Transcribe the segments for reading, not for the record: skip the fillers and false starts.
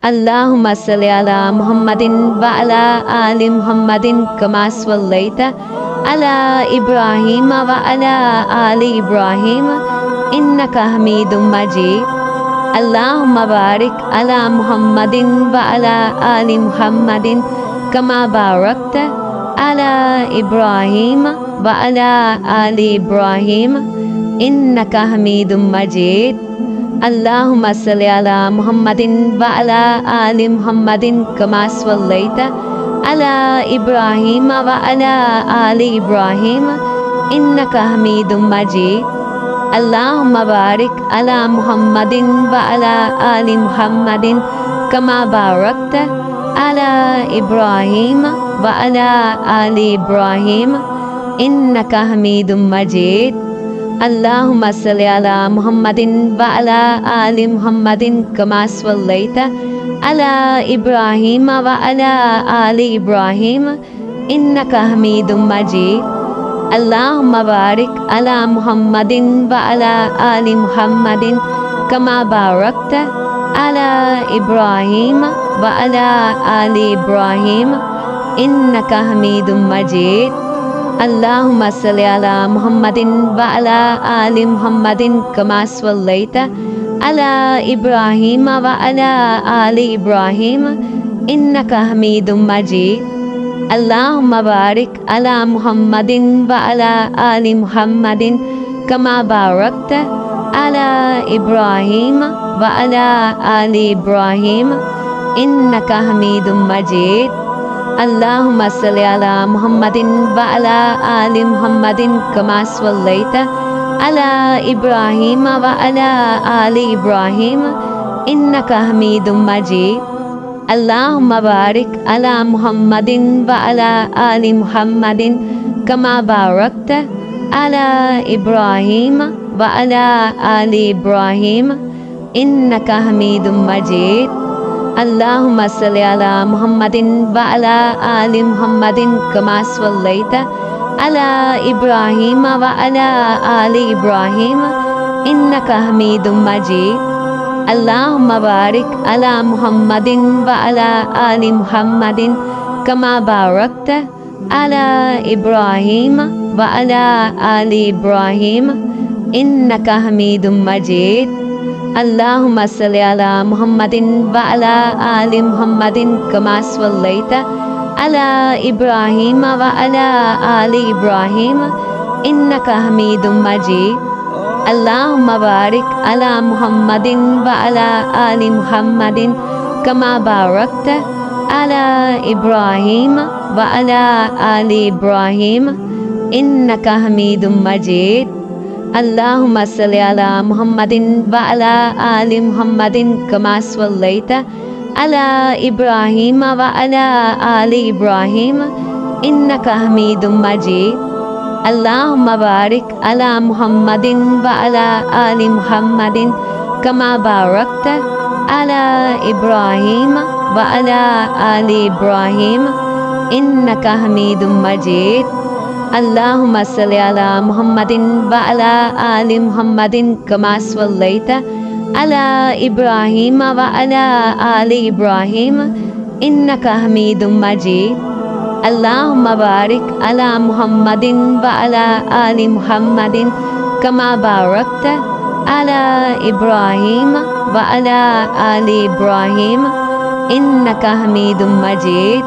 Allahumma salli ala Muhammadin wa ala ali Muhammadin kama sallaita ala Ibrahim wa ala ali Ibrahim innaka Hamidum Majid. Allahumma barik ala Muhammadin wa ala ali Muhammadin kama barakta ala Ibrahim wa ala ali Ibrahim innaka Hamidum Majid. Allahumma salli ala Muhammadin wa ala ali Muhammadin kama sallaita ala Ibrahim wa ala ali Ibrahim innaka Hamidum Majid. Allahumma barik ala Muhammadin wa ala ali Muhammadin kama barakta ala Ibrahim wa ala ali Ibrahim innaka Hamidum Majid. Allahumma salli ala Muhammadin wa ala ali Muhammadin kama sallaita ala Ibrahim wa ala ali Ibrahim innaka Hamidum Majid. Allahumma barik ala Muhammadin wa ala ali Muhammadin kama barakta ala Ibrahim wa ala ali Ibrahim innaka Hamidum Majid. Allahumma salli ala Muhammadin wa ala ali Muhammadin kama sallaita ala Ibrahim wa ala ali Ibrahim innaka Hamidum Majid. Allahumma barik ala Muhammadin wa ala ali Muhammadin kama barakta ala Ibrahim wa ala ali Ibrahim innaka Hamidum Majid. Allahumma salli ala Muhammadin wa ala ali Muhammadin kama sallaita ala Ibrahim wa ala ali Ibrahim innaka Hamidum Majid. Allahumma barik ala Muhammadin wa ala ali Muhammadin kama barakta ala Ibrahim wa ala ali Ibrahim innaka Hamidum Majid. Allahumma salli ala Muhammadin wa ala ali Muhammadin kama sallaita ala Ibrahim wa ala ali Ibrahim innaka Hamidum Majid. Allahumma barik ala Muhammadin wa ala ali Muhammadin kama barakta ala Ibrahim wa ala ali Ibrahim innaka Hamidum Majid. Allahumma salli ala Muhammadin wa ala ali Muhammadin kama sallaita ala Ibrahim wa ala ali Ibrahim innaka Hamidum Majid. Allahumma barik ala Muhammadin wa ala ali Muhammadin kama barakta ala Ibrahim wa ala ali Ibrahim innaka Hamidum Majid. Allahumma salli ala Muhammadin wa ala ali Muhammadin kama sallaita ala Ibrahim wa ala ali Ibrahim innaka Hamidum Majid. Allahumma barik ala Muhammadin wa ala ali Muhammadin kama barakta ala Ibrahim wa ala ali Ibrahim innaka Hamidum Majid. Allahumma salli ala Muhammadin wa ala ali Muhammadin kama sallaita ala Ibrahim wa ala ali Ibrahim innaka Hamidum Majid. Allahumma barik ala Muhammadin wa ala ali Muhammadin kama barakta ala Ibrahim wa ala ali Ibrahim innaka Hamidum Majid.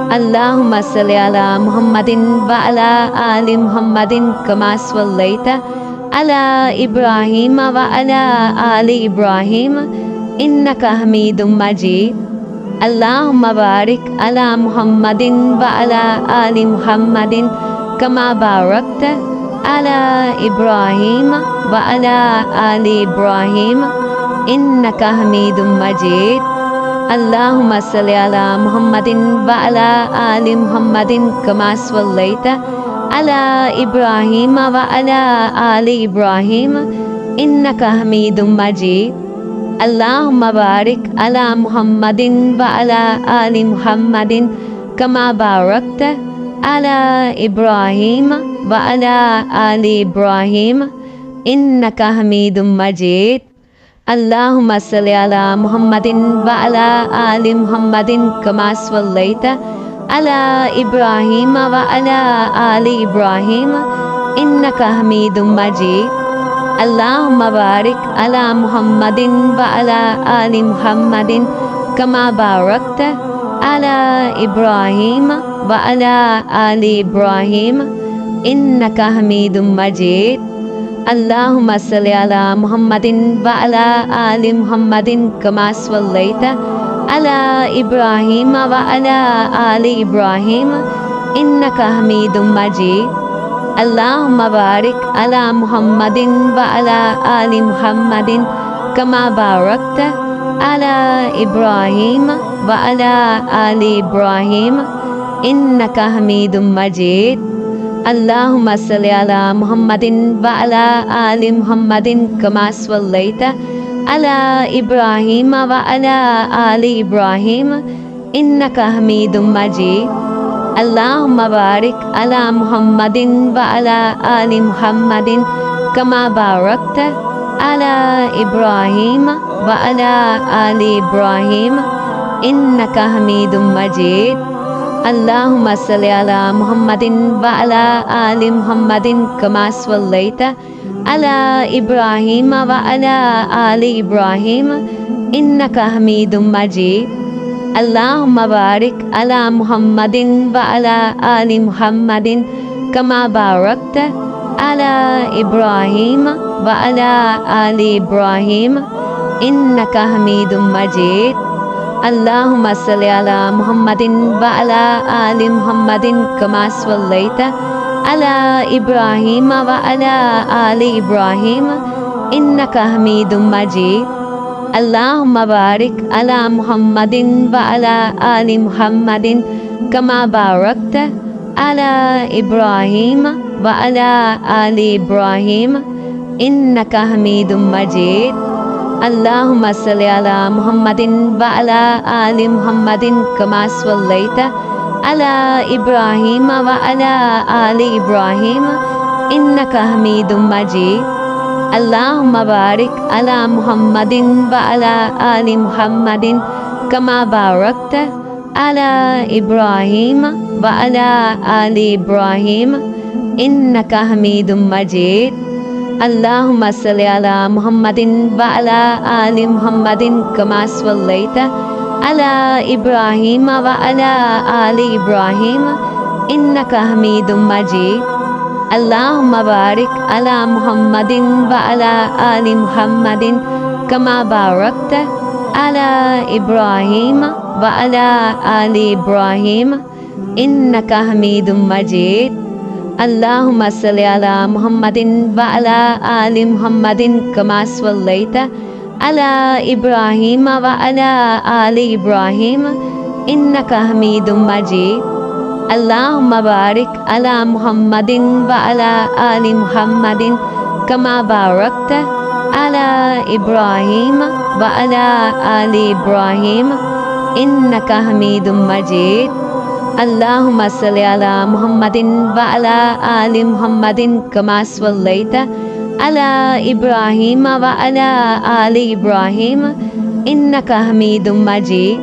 Allahumma salli ala Muhammadin wa ala ali Muhammadin kama sallaita ala Ibrahim wa ala ali Ibrahim innaka Hamidum Majid. Allahumma barik ala Muhammadin wa ala ali Muhammadin kama barakta ala Ibrahim wa ala ali Ibrahim innaka Hamidum Majid. Allahumma salli ala Muhammadin wa ala ali Muhammadin kama sallaita ala Ibrahim wa ala ali Ibrahim innaka Hamidum Majid. Allahumma barik ala Muhammadin wa ala ali Muhammadin kama barakta ala Ibrahim wa ala ali Ibrahim innaka Hamidum Majid. اللهم صل على محمد وعلى آل محمد كما صليت على إبراهيم وعلى آل إبراهيم إنك حميد مجيد اللهم بارك على محمد وعلى آل محمد كما باركت على إبراهيم وعلى آل إبراهيم إنك حميد مجيد اللهم صل على محمد وعلى آل محمد كما صليت على إبراهيم وعلى آل إبراهيم إنك حميد مجيد اللهم بارك على محمد وعلى آل محمد كما باركت على إبراهيم وعلى آل إبراهيم إنك حميد مجيد اللهم صل على محمد وعلى آل محمد كما صليت على إبراهيم وعلى آل إبراهيم إنك حميد مجيد اللهم بارك على محمد وعلى آل محمد كما باركت على إبراهيم وعلى آل إبراهيم إنك حميد مجيد اللهم صل على محمد وعلى آل محمد كما صليت على إبراهيم وعلى آل إبراهيم إنك حميد مجيد اللهم بارك على محمد وعلى آل محمد كما باركت على إبراهيم وعلى آل إبراهيم إنك حميد مجيد اللهم صل على محمد وعلى آل محمد كما صليت على إبراهيم وعلى آل إبراهيم إنك حميد مجيد اللهم بارك على محمد وعلى آل محمد كما باركت على إبراهيم وعلى آل إبراهيم إنك حميد مجيد اللهم صل على محمد وعلى آل محمد كما صليت على إبراهيم وعلى آل إبراهيم إنك حميد مجيد اللهم بارك على محمد وعلى آل محمد كما باركت على إبراهيم وعلى آل إبراهيم إنك حميد مجيد اللهم صل على محمد وعلى آل محمد كما صليت على إبراهيم وعلى آل إبراهيم إنك حميد مجيد اللهم بارك على محمد وعلى آل محمد كما باركت على إبراهيم وعلى آل إبراهيم إنك حميد مجيد اللهم صل على محمد وعلى آل محمد كما صليت على إبراهيم وعلى آل إبراهيم إنك حميد مجيد اللهم بارك على محمد وعلى آل محمد كما باركت على إبراهيم وعلى آل إبراهيم إنك حميد مجيد اللهم صل على محمد وعلى آل محمد كما صليت على إبراهيم وعلى آل إبراهيم إنك حميد مجيد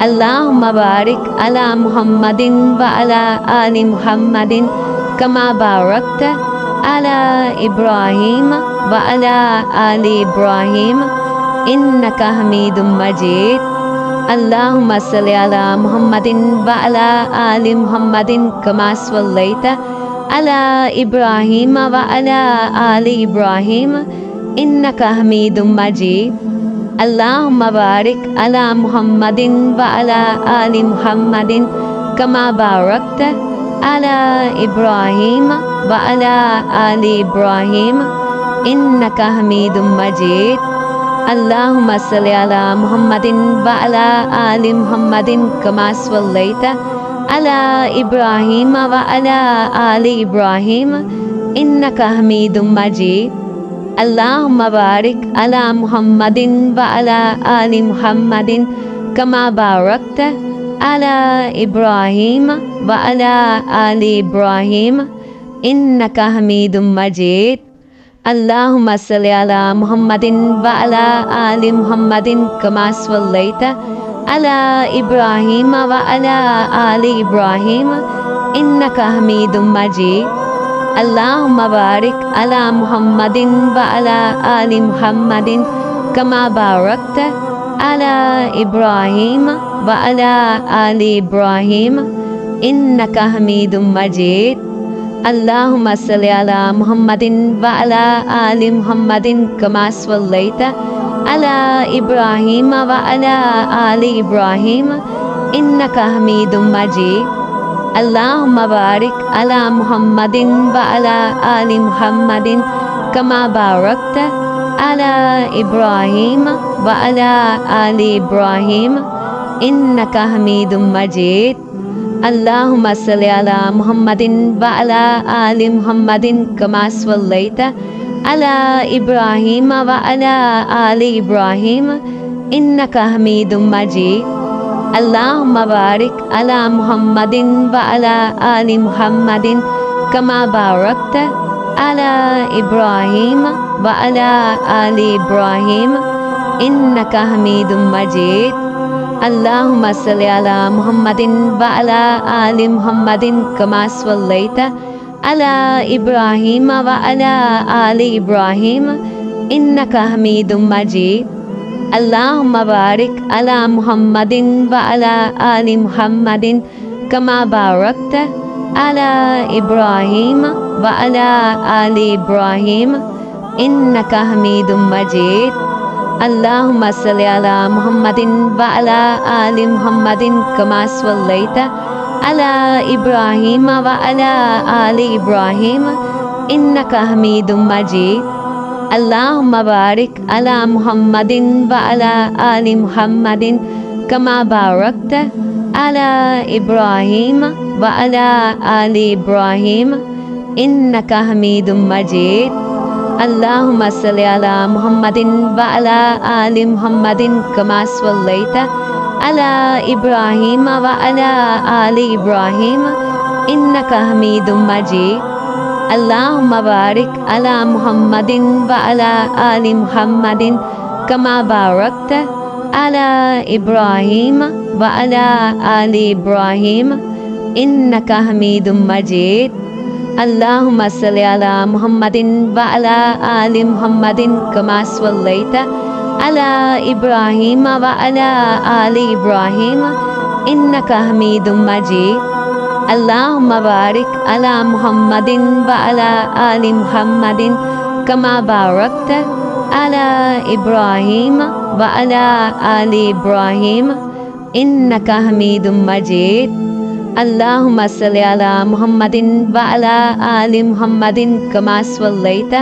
اللهم بارك على محمد وعلى آل محمد كما باركت على إبراهيم وعلى آل إبراهيم إنك حميد مجيد اللهم صل على محمد وعلى آل محمد كما صليت على إبراهيم وعلى آل إبراهيم إنك حميد مجيد اللهم بارك على محمد وعلى آل محمد كما باركت على إبراهيم وعلى آل إبراهيم إنك حميد مجيد اللهم صل على محمد وعلى آل محمد كما صليت على إبراهيم وعلى آل إبراهيم إنك حميد مجيد اللهم بارك على محمد وعلى آل محمد كما باركت على إبراهيم وعلى آل إبراهيم إنك حميد مجيد اللهم صل على محمد وعلى آل محمد كما صليت على إبراهيم وعلى آل إبراهيم إنك حميد مجيد اللهم بارك على محمد وعلى آل محمد كما باركت على إبراهيم وعلى آل إبراهيم إنك حميد مجيد اللهم صل على محمد وعلى آل محمد كما صليت على إبراهيم وعلى آل إبراهيم إنك حميد مجيد اللهم بارك على محمد وعلى آل محمد كما باركت على إبراهيم وعلى آل إبراهيم إنك حميد مجيد اللهم صل على محمد وعلى آل محمد كما صليت على إبراهيم وعلى آل إبراهيم إنك حميد مجيد اللهم بارك على محمد وعلى آل محمد كما باركت على إبراهيم وعلى آل إبراهيم إنك حميد مجيد اللهم صل على محمد وعلى آل محمد كما صليت على إبراهيم وعلى آل إبراهيم إنك حميد مجيد اللهم بارك على محمد وعلى آل محمد كما باركت على إبراهيم وعلى آل إبراهيم إنك حميد مجيد اللهم صل على محمد وعلى آل محمد كما صليت على إبراهيم وعلى آل إبراهيم إنك حميد مجيد اللهم بارك على محمد وعلى آل محمد كما باركت على إبراهيم وعلى آل إبراهيم إنك حميد مجيد اللهم صل على محمد وعلى آل محمد كما صليت على إبراهيم وعلى آل إبراهيم إنك حميد مجيد اللهم بارك على محمد وعلى آل محمد كما باركت على إبراهيم وعلى آل إبراهيم إنك حميد مجيد اللهم صل على محمد وعلى آل محمد كما صليت على إبراهيم وعلى آل إبراهيم إنك حميد مجيد اللهم بارك على محمد وعلى آل محمد كما باركت على إبراهيم وعلى آل إبراهيم إنك حميد مجيد اللهم صل على محمد وعلى آل محمد كما صليت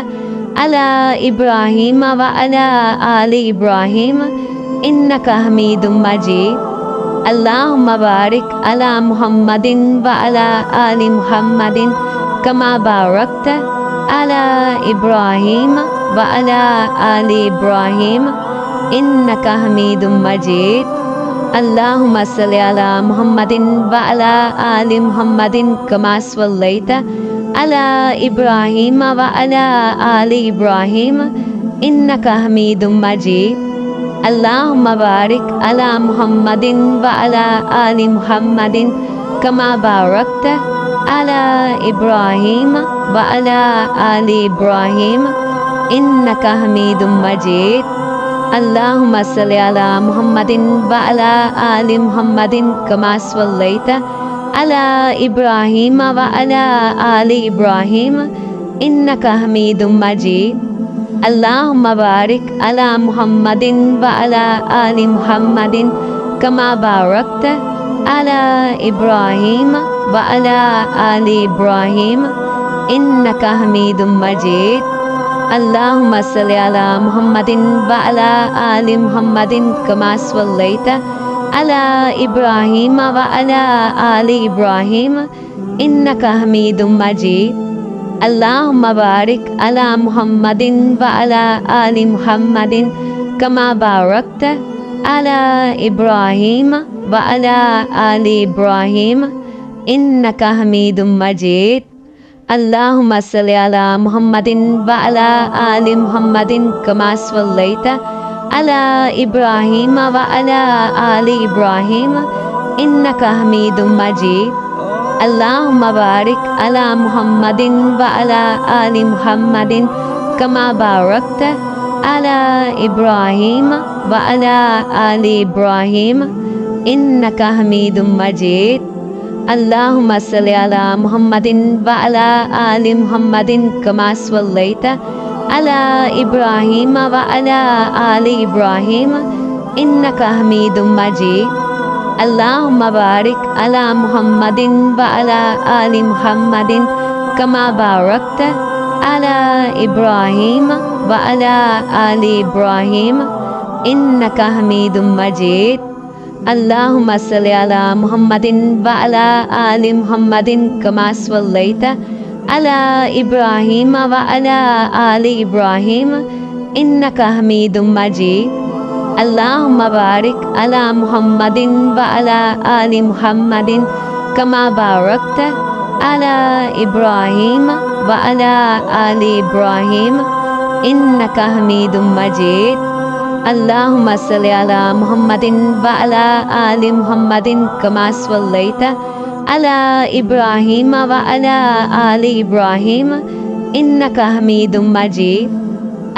على إبراهيم وعلى آل إبراهيم إنك حميد مجيد اللهم بارك على محمد وعلى آل محمد كما باركت على إبراهيم وعلى آل إبراهيم إنك حميد مجيد اللهم صل على محمد وعلى آل محمد كما صليت على إبراهيم وعلى آل إبراهيم إنك حميد مجيد اللهم بارك على محمد وعلى آل محمد كما باركت على إبراهيم وعلى آل إبراهيم إنك حميد مجيد اللهم صل على محمد وعلى آل محمد كما صليت على إبراهيم وعلى آل إبراهيم إنك حميد مجيد اللهم بارك على محمد وعلى آل محمد كما باركت على إبراهيم وعلى آل إبراهيم إنك حميد مجيد اللهم صل على محمد وعلى آل محمد كما صليت على إبراهيم وعلى آل إبراهيم إنك حميد مجيد اللهم بارك على محمد وعلى آل محمد كما باركت على إبراهيم وعلى آل إبراهيم إنك حميد مجيد Allahumma salli ala Muhammadin wa ala ali Muhammadin kama sallaita ala Ibrahim wa ala ali Ibrahim innaka Hamidum Majid. Allahumma barik ala Muhammadin wa ala ali Muhammadin kama barakta ala Ibrahim wa ala ali Ibrahim innaka Hamidum Majid. Allahumma salli ala Muhammadin wa ala ali Muhammadin kama sallaita ala Ibrahim wa ala ali Ibrahim innaka Hamidum Majid. Allahumma barik ala Muhammadin wa ala ali Muhammadin kama barakta ala Ibrahim wa ala ali Ibrahim innaka Hamidum Majid. Allahumma salli ala Muhammadin wa ala ali Muhammadin kama sallaita ala Ibrahim wa ala ali Ibrahim innaka Hamidum Majid. Allahumma barik ala Muhammadin wa ala ali Muhammadin kama barakta ala Ibrahim wa ala ali Ibrahim innaka Hamidum Majid. Allahumma salli ala Muhammadin wa ala ali Muhammadin kama sallaita ala Ibrahim wa ala ali Ibrahim innaka Hamidum Majid.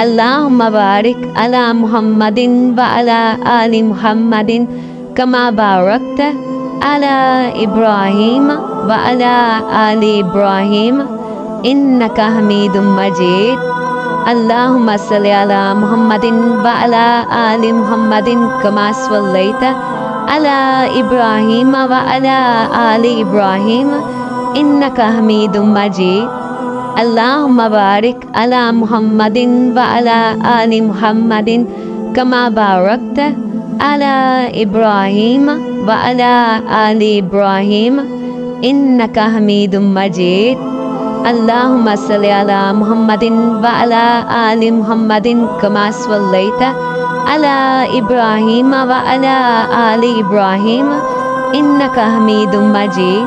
Allahumma barik ala Muhammadin wa ala ali Muhammadin kama barakta ala Ibrahim wa ala ali Ibrahim innaka Hamidum Majid. Allahumma salli ala Muhammadin wa ala ali Muhammadin kama sallaita ala Ibrahim wa ala ali Ibrahim innaka Hamidum Majid. Allahumma barik ala Muhammadin wa ala ali Muhammadin kama barakta ala Ibrahim wa ala ali Ibrahim innaka Hamidum Majid. Allahumma salli ala Muhammadin wa ala ali Muhammadin kama sallaita ala Ibrahim wa ala ali Ibrahim innaka Hamidum Majid.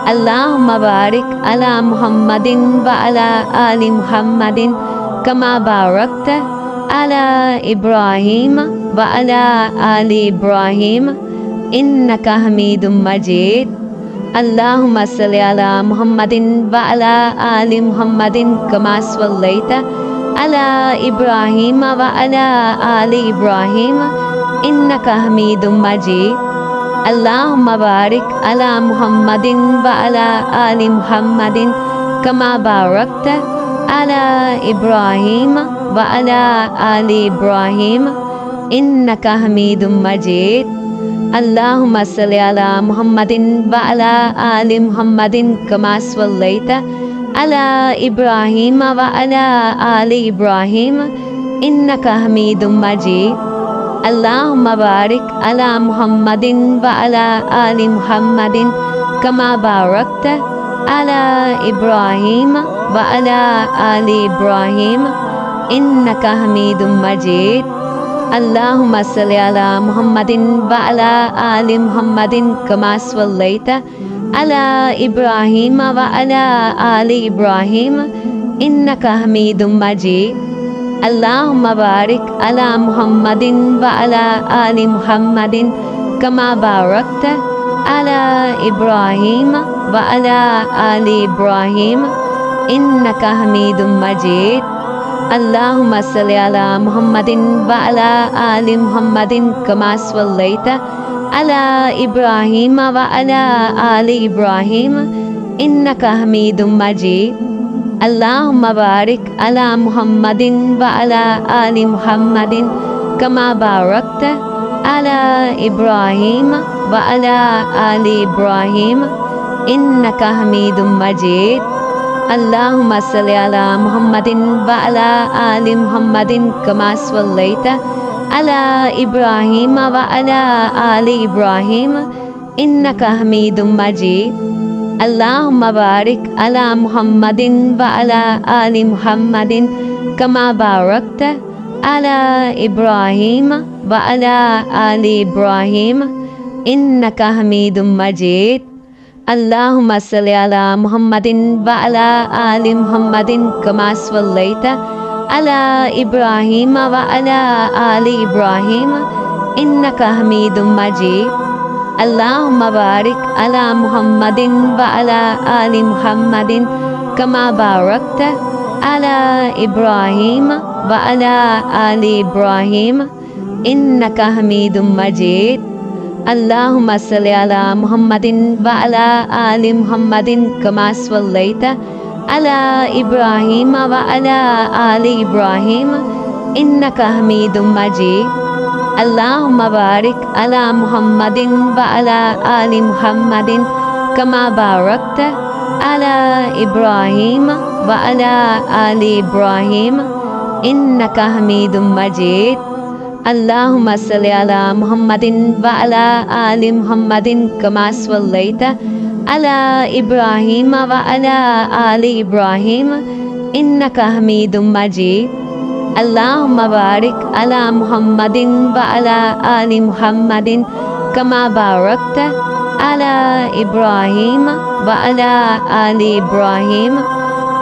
Allahumma barik ala Muhammadin wa ala ali Muhammadin kama barakta ala Ibrahim wa ala ali Ibrahim innaka Hamidum Majid. Allahumma salli ala Muhammadin wa ala ali Muhammadin kama sallaita ala Ibrahim wa ala ali Ibrahim innaka Hamidum Majid. Allahumma barik ala Muhammadin wa ala ali Muhammadin kama barakta ala Ibrahim wa ala ali Ibrahim innaka Hamidum Majid. Allahumma salli ala Muhammadin wa ala ali Muhammadin kama sallaita ala Ibrahim wa ala ali Ibrahim innaka Hamidum Majid. Allahumma barik ala Muhammadin wa ala ali Muhammadin kama barakta ala Ibrahim wa ala ali Ibrahim innaka Hamidum Majid. Allahumma salli ala Muhammadin wa ala ali Muhammadin kama sallaita ala Ibrahim wa ala ali Ibrahim innaka Hamidum Majid. Allahumma barik ala Muhammadin wa ala ali Muhammadin kama barakta ala Ibrahim wa ala ali Ibrahim innaka Hamidum Majid. Allahumma salli ala Muhammadin wa ala ali Muhammadin kama sallaita ala Ibrahim wa ala ali Ibrahim innaka Hamidum Majid. Allahumma barik ala Muhammadin wa ala ali Muhammadin kama barakta ala Ibrahim wa ala ali Ibrahim innaka Hamidum Majid. Allahumma salli ala Muhammadin wa ala ali Muhammadin kama sallaita ala Ibrahim wa ala ali Ibrahim innaka Hamidum Majid. Allahumma barik ala Muhammadin wa ala ali Muhammadin kama barakta ala Ibrahim wa ala ali Ibrahim innaka Hamidum Majid. اللهم صل على محمد وعلى آل محمد كما صليت على إبراهيم وعلى آل إبراهيم إنك حميد مجيد اللهم بارك على محمد وعلى آل محمد كما باركت على إبراهيم وعلى آل إبراهيم إنك حميد مجيد اللهم صل على محمد وعلى آل محمد كما صليت على إبراهيم وعلى آل إبراهيم إنك حميد مجيد اللهم بارك على محمد وعلى آل محمد كما باركت على إبراهيم وعلى آل إبراهيم إنك حميد مجيد اللهم صل على محمد وعلى آل محمد كما صليت على إبراهيم وعلى آل إبراهيم إنك حميد مجيد اللهم بارك على محمد وعلى آل محمد كما باركت على إبراهيم وعلى آل إبراهيم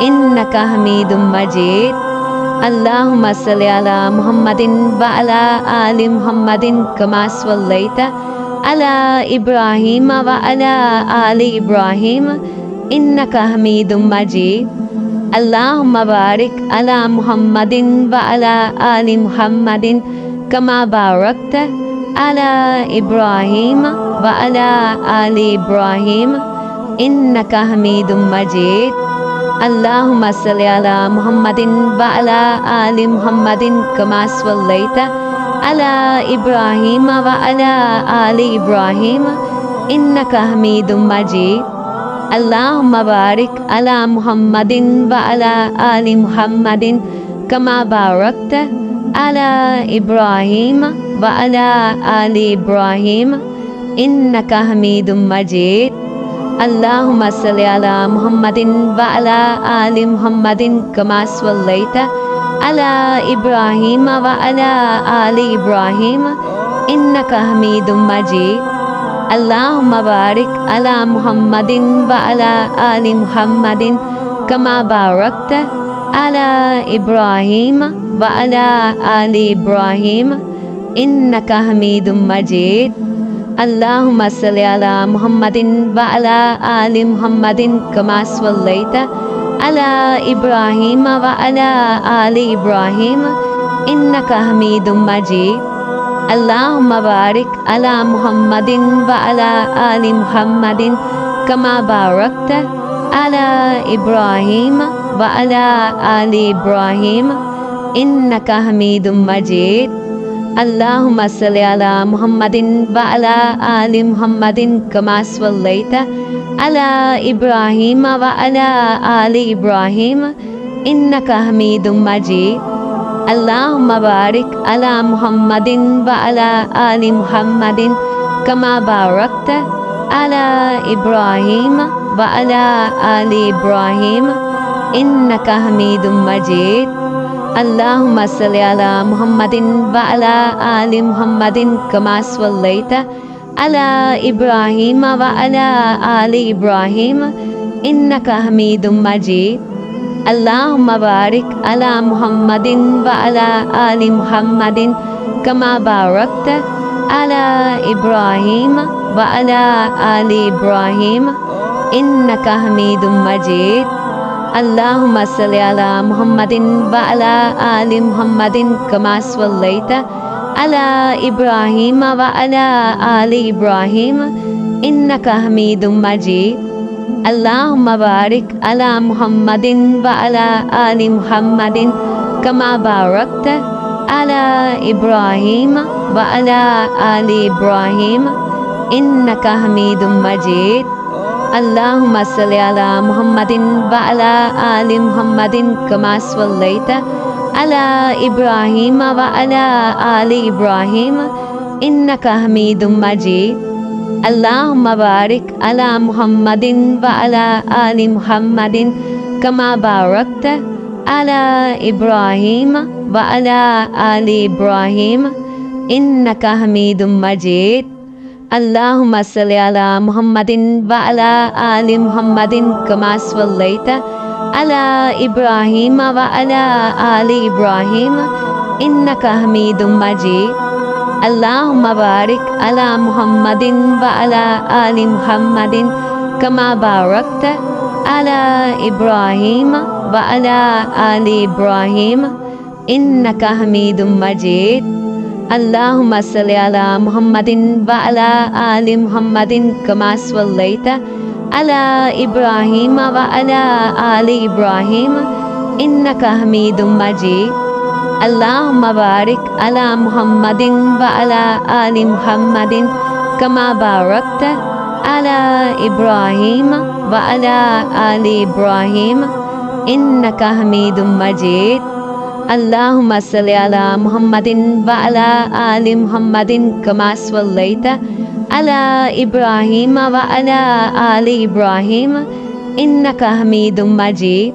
إنك حميد مجيد اللهم صل على محمد وعلى آل محمد كما صليت على إبراهيم وعلى آل إبراهيم إنك حميد مجيد اللهم بارك على محمد وعلى آل محمد كما باركت على إبراهيم وعلى آل إبراهيم إنك حميد مجيد اللهم صل على محمد وعلى آل محمد كما صليت على إبراهيم وعلى آل إبراهيم إنك حميد مجيد اللهم بارك على محمد وعلى آل محمد كما باركت على إبراهيم وعلى آل إبراهيم إنك حميد مجيد اللهم صل على محمد وعلى آل محمد كما صليت على إبراهيم وعلى آل إبراهيم إنك حميد مجيد اللهم بارك على محمد وعلى آل محمد كما باركت على إبراهيم وعلى آل إبراهيم إنك حميد مجيد اللهم صل على محمد وعلى آل محمد كما صليت على إبراهيم وعلى آل إبراهيم إنك حميد مجيد اللهم بارك على محمد وعلى آل محمد كما باركت على إبراهيم وعلى آل إبراهيم إنك حميد مجيد اللهم صل على محمد وعلى آل محمد كما صليت على إبراهيم وعلى آل إبراهيم إنك حميد مجيد اللهم بارك على محمد وعلى آل محمد كما باركت على إبراهيم وعلى آل إبراهيم إنك حميد مجيد اللهم صل على محمد وعلى آل محمد كما صليت على إبراهيم وعلى آل إبراهيم إنك حميد مجيد اللهم بارك على محمد وعلى آل محمد كما باركت على إبراهيم وعلى آل إبراهيم إنك حميد مجيد اللهم صل على محمد وعلى آل محمد كما صليت على إبراهيم وعلى آل إبراهيم إنك حميد مجيد اللهم بارك على محمد وعلى آل محمد كما باركت على إبراهيم وعلى آل إبراهيم إنك حميد مجيد اللهم صل على محمد وعلى آل محمد كما صليت على إبراهيم وعلى آل إبراهيم إنك حميد مجيد اللهم بارك على محمد وعلى آل محمد كما باركت على إبراهيم وعلى آل إبراهيم إنك حميد مجيد Allahumma salli ala Muhammadin wa ala ali Muhammadin kama sallaita ala Ibrahim wa ala ali Ibrahim innaka Hamidum Majid. Allahumma barik ala Muhammadin wa ala ali Muhammadin kama barakta ala Ibrahim wa ala ali Ibrahim innaka Hamidum Majid. Allahumma salli ala Muhammadin wa ala ali Muhammadin kama sallaita ala Ibrahim wa ala ali Ibrahim innaka Hamidum Majid. Allahumma barik ala Muhammadin wa ala ali Muhammadin kama barakta ala Ibrahim wa ala ali Ibrahim innaka Hamidum Majid. Allahumma salli ala Muhammadin wa ala ali Muhammadin kama sallaita ala Ibrahim wa ala ali Ibrahim innaka Hamidum Majid.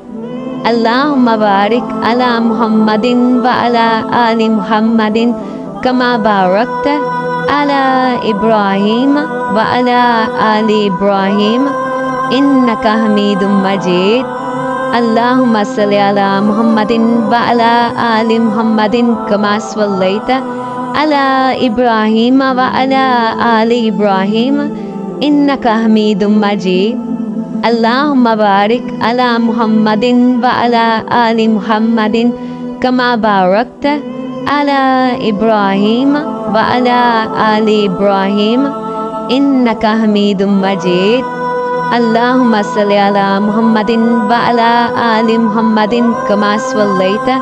Allahumma barik ala Muhammadin wa ala ali Muhammadin kama barakta ala Ibrahim wa ala ali Ibrahim innaka Hamidum Majid. Allahumma salli ala Muhammadin wa ala ali Muhammadin kama sallaita ala Ibrahim wa ala ali Ibrahim innaka Hamidum Majid. Allahumma barik ala Muhammadin wa ala ali Muhammadin kama barakta ala Ibrahim wa ala ali Ibrahim innaka Hamidum Majid. Allahumma salli ala Muhammadin wa ala ali Muhammadin kama sallaita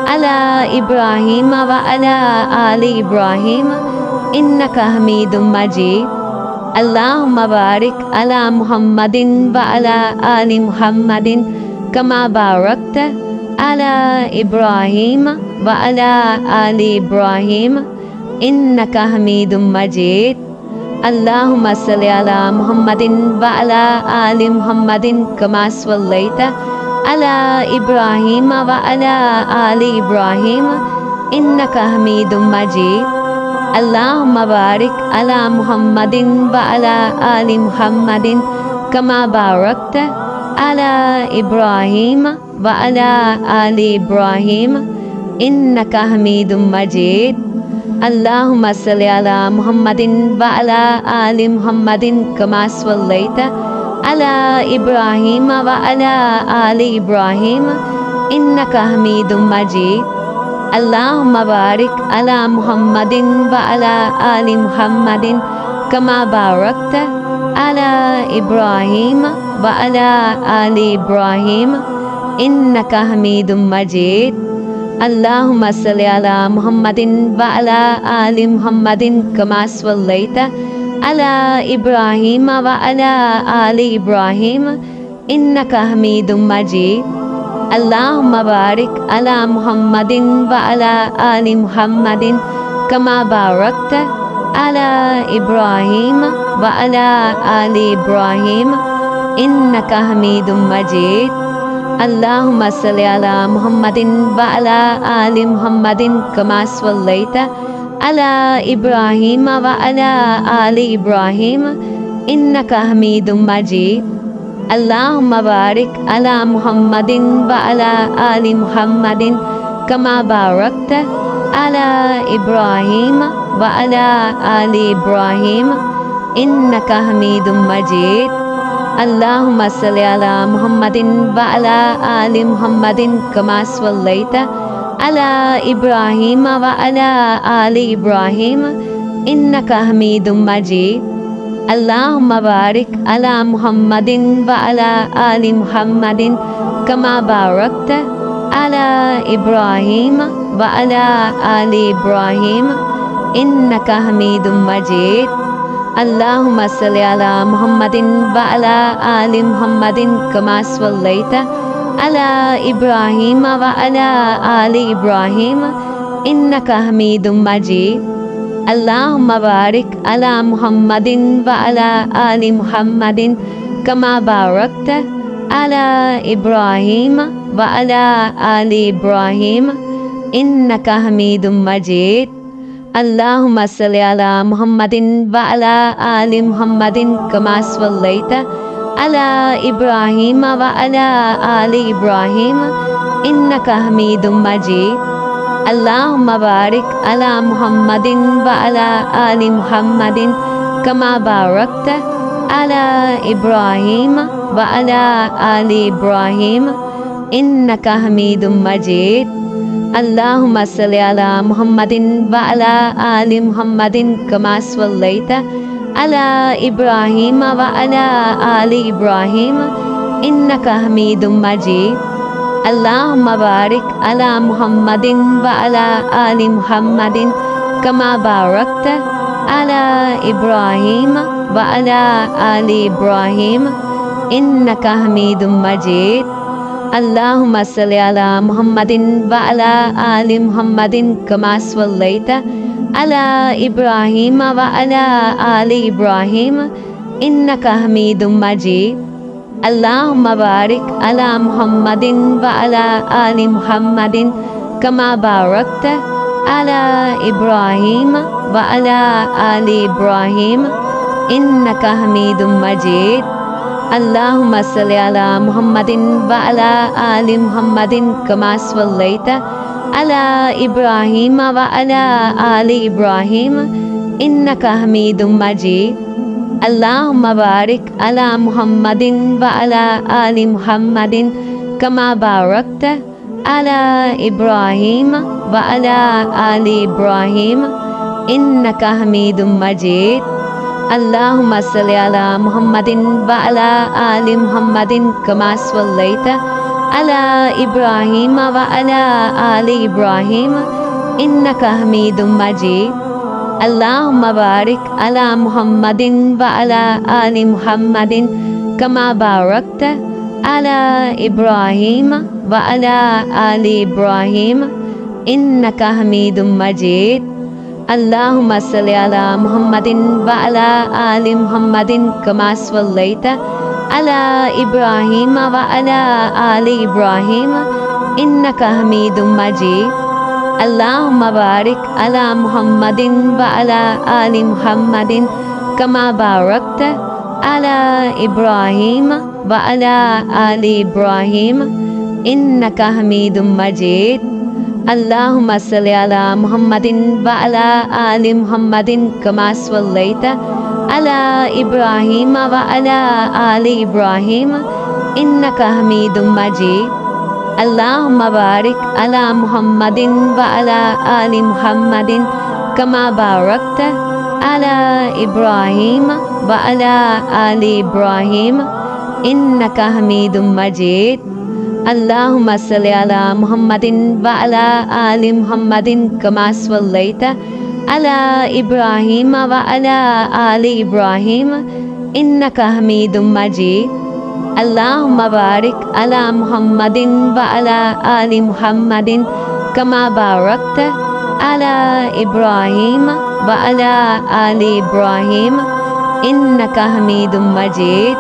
ala Ibrahim wa ala ali Ibrahim innaka Hamidum Majid. Allahumma barik ala Muhammadin wa ala ali Muhammadin kama barakta ala Ibrahim wa ala ali Ibrahim innaka Hamidum Majid. Allahumma salli ala Muhammadin wa ala ali Muhammadin kama sallaita ala Ibrahim wa ala ali Ibrahim innaka Hamidum Majid. Allahumma barik ala Muhammadin wa ala ali Muhammadin kama barakta ala Ibrahim wa ala ali Ibrahim innaka Hamidum Majid. Allahumma salli ala Muhammadin wa ala ali Muhammadin kama sallaita ala Ibrahim wa ala ali Ibrahim innaka Hamidum Majid. Allahumma barik ala Muhammadin wa ala ali Muhammadin kama barakta ala Ibrahim wa ala ali Ibrahim innaka Hamidum Majid. Allahumma salli ala Muhammadin wa ala ali Muhammadin kama sallaita ala Ibrahim wa ala ali Ibrahim innaka Hamidum Majid. Allahumma barik ala Muhammadin wa ala ali Muhammadin kama barakta ala Ibrahim wa ala ali Ibrahim innaka Hamidum Majid. Allahumma salli ala Muhammadin wa ala ali Muhammadin kama sallaita ala Ibrahim wa ala ali Ibrahim innaka Hamidum Majid. Allahumma barik ala Muhammadin wa ala ali Muhammadin kama barakta ala Ibrahim wa ala ali Ibrahim innaka Hamidum Majid. Allahumma salli ala Muhammadin wa ala ali Muhammadin kama sallaita ala Ibrahim wa ala ali Ibrahim innaka Hamidum Majid. Allahumma barik ala Muhammadin wa ala ali Muhammadin kama barakta ala Ibrahim wa ala ali Ibrahim innaka Hamidum Majid. Allahumma salli ala Muhammadin wa ala ali Muhammadin kama sallaita ala Ibrahim wa ala ali Ibrahim innaka Hamidum Majid. Allahumma barik ala Muhammadin wa ala ali Muhammadin kama barakta ala Ibrahim wa ala ali Ibrahim innaka Hamidum Majid. اللهم صل على محمد وعلى آل محمد كما صليت على إبراهيم وعلى آل إبراهيم إنك حميد مجيد اللهم بارك على محمد وعلى آل محمد كما باركت على إبراهيم وعلى آل إبراهيم إنك حميد مجيد اللهم صل على محمد وعلى آل محمد كما صليت على إبراهيم وعلى آل إبراهيم إنك حميد مجيد اللهم بارك على محمد وعلى آل محمد كما باركت على إبراهيم وعلى آل إبراهيم إنك حميد مجيد اللهم صل على محمد وعلى آل محمد كما صليت على إبراهيم وعلى آل إبراهيم إنك حميد مجيد اللهم بارك على محمد وعلى آل محمد كما باركت على إبراهيم وعلى آل إبراهيم إنك حميد مجيد اللهم صل على محمد وعلى آل محمد كما صليت على إبراهيم وعلى آل إبراهيم إنك حميد مجيد اللهم بارك على محمد وعلى آل محمد كما باركت على إبراهيم وعلى آل إبراهيم إنك حميد مجيد اللهم صل على محمد وعلى آل محمد كما صليت على إبراهيم وعلى آل إبراهيم إنك حميد مجيد اللهم بارك على محمد وعلى آل محمد كما باركت على إبراهيم وعلى آل إبراهيم إنك حميد مجيد اللهم صل على محمد وعلى آل محمد كما صليت على إبراهيم وعلى آل إبراهيم إنك حميد مجيد اللهم بارك على محمد وعلى آل محمد كما باركت على إبراهيم وعلى آل إبراهيم إنك حميد مجيد اللهم صل على محمد وعلى آل محمد كما صليت على إبراهيم وعلى آل إبراهيم إنك حميد مجيد اللهم بارك على محمد وعلى آل محمد كما باركت على إبراهيم وعلى آل إبراهيم إنك حميد مجيد اللهم صل على محمد وعلى آل محمد كما صليت على إبراهيم وعلى آل إبراهيم إنك حميد مجيد اللهم بارك على محمد وعلى آل محمد كما باركت على إبراهيم وعلى آل إبراهيم إنك حميد مجيد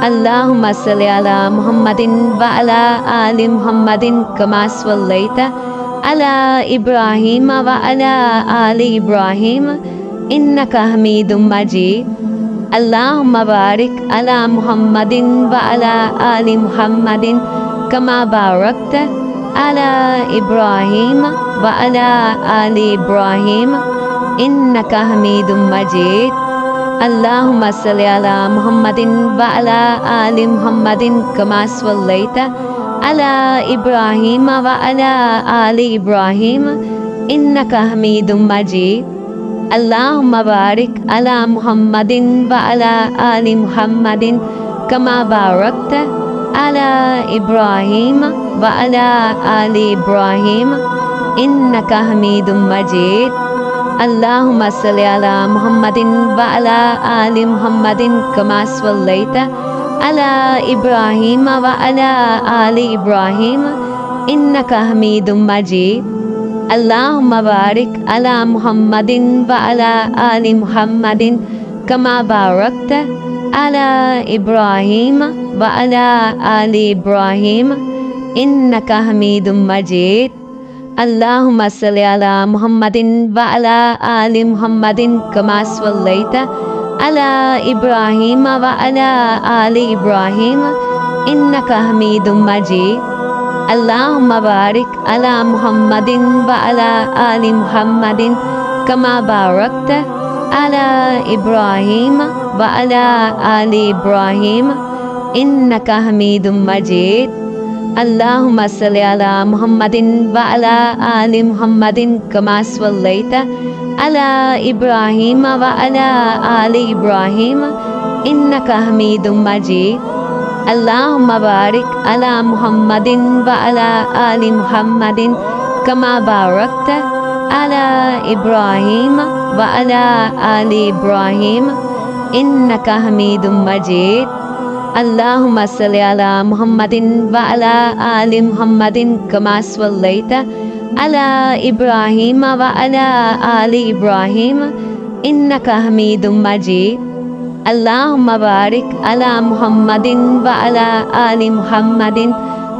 اللهم صل على محمد وعلى آل محمد كما صليت على إبراهيم وعلى آل إبراهيم إنك حميد مجيد اللهم بارك على محمد وعلى آل محمد كما باركت على إبراهيم وعلى آل إبراهيم إنك حميد مجيد اللهم صل على محمد وعلى آل محمد كما صليت على إبراهيم وعلى آل إبراهيم إنك حميد مجيد اللهم بارك على محمد وعلى آل محمد كما باركت على إبراهيم وعلى آل إبراهيم إنك حميد مجيد اللهم صل على محمد وعلى آل محمد كما صليت على إبراهيم وعلى آل إبراهيم إنك حميد مجيد اللهم بارك على محمد وعلى آل محمد كما باركت على إبراهيم وعلى آل إبراهيم إنك حميد مجيد اللهم صل على محمد وعلى آل محمد كما صليت على إبراهيم وعلى آل إبراهيم إنك حميد مجيد اللهم بارك على محمد وعلى آل محمد كما باركت على إبراهيم وعلى آل إبراهيم إنك حميد مجيد اللهم صل على محمد وعلى آل محمد كما صليت على إبراهيم وعلى آل إبراهيم إنك حميد مجيد اللهم بارك على محمد وعلى آل محمد كما باركت على إبراهيم وعلى آل إبراهيم إنك حميد مجيد اللهم صل على محمد وعلى آل محمد كما صليت على إبراهيم وعلى آل إبراهيم إنك حميد مجيد اللهم بارك على محمد وعلى آل محمد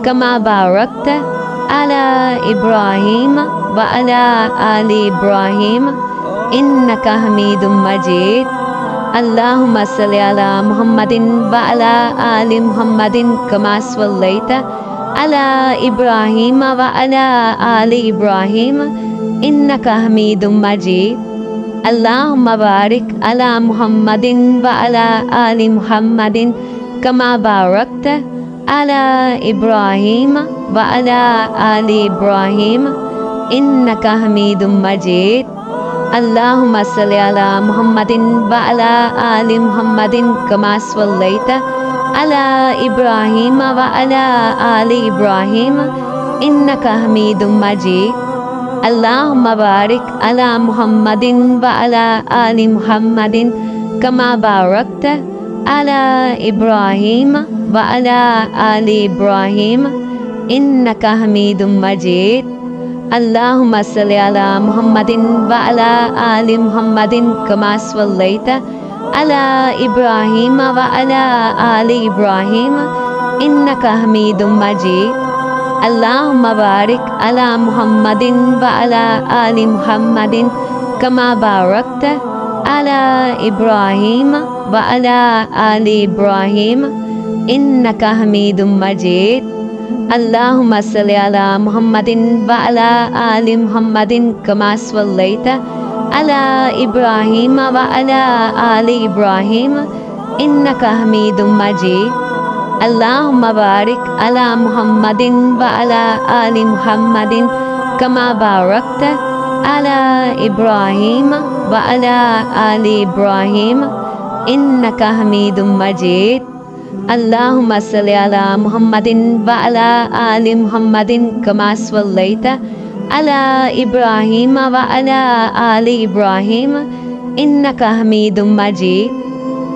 كما باركت على إبراهيم وعلى آل إبراهيم إنك حميد مجيد اللهم صل على محمد وعلى آل محمد كما صليت على إبراهيم وعلى آل إبراهيم إنك حميد مجيد اللهم بارك على محمد وعلى آل محمد كما باركت على إبراهيم وعلى آل إبراهيم إنك حميد مجيد اللهم صل على محمد وعلى آل محمد كما صليت على إبراهيم وعلى آل إبراهيم إنك حميد مجيد اللهم بارك على محمد وعلى آل محمد كما باركت على إبراهيم وعلى آل إبراهيم إنك حميد مجيد اللهم صل على محمد وعلى آل محمد كما صليت على إبراهيم وعلى آل إبراهيم إنك حميد مجيد اللهم بارك على محمد وعلى آل محمد كما باركت على إبراهيم وعلى آل إبراهيم إنك حميد مجيد اللهم صل على محمد وعلى آل محمد كما صليت على إبراهيم وعلى آل إبراهيم إنك حميد مجيد اللهم بارك على محمد وعلى آل محمد كما باركت على إبراهيم وعلى آل إبراهيم إنك حميد مجيد اللهم صل على محمد وعلى آل محمد كما صليت على إبراهيم وعلى آل إبراهيم إنك حميد مجيد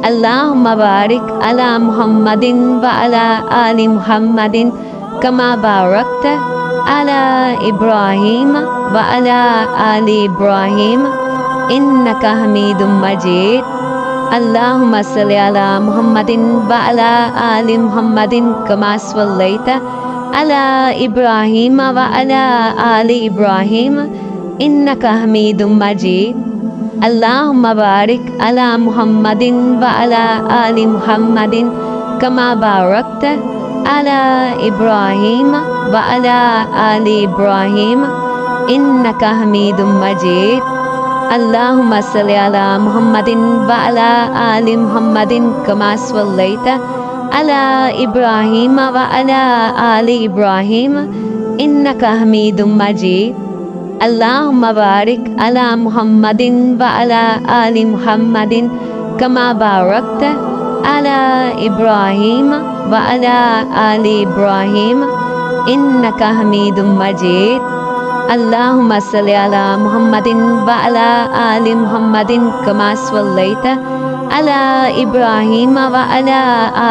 اللهم بارك على محمد وعلى آل محمد كما باركت على إبراهيم وعلى آل إبراهيم إنك حميد مجيد اللهم صل على محمد وعلى آل محمد كما صليت على إبراهيم وعلى آل إبراهيم إنك حميد مجيد اللهم بارك على محمد وعلى آل محمد كما باركت على إبراهيم وعلى آل إبراهيم إنك حميد مجيد اللهم صل على محمد وعلى آل محمد كما صليت على إبراهيم وعلى آل إبراهيم إنك حميد مجيد اللهم بارك على محمد وعلى آل محمد كما باركت على إبراهيم وعلى آل إبراهيم إنك حميد مجيد اللهم صل على محمد وعلى آل محمد كما صليت على إبراهيم وعلى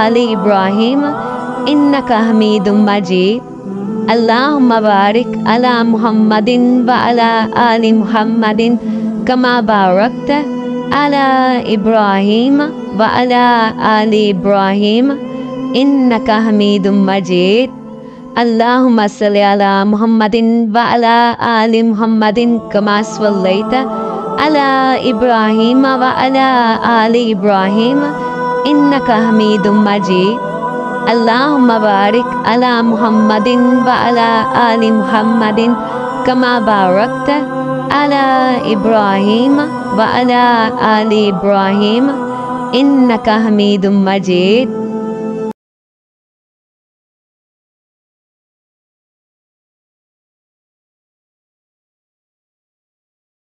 آل إبراهيم إنك حميد مجيد اللهم بارك على محمد وعلى آل محمد كما باركت على إبراهيم وعلى آل إبراهيم إنك حميد مجيد اللهم صل على محمد وعلى آل محمد كما صليت على إبراهيم وعلى آل إبراهيم إنك حميد مجيد اللهم بارك على محمد وعلى آل محمد كما باركت على إبراهيم وعلى آل إبراهيم إنك حميد مجيد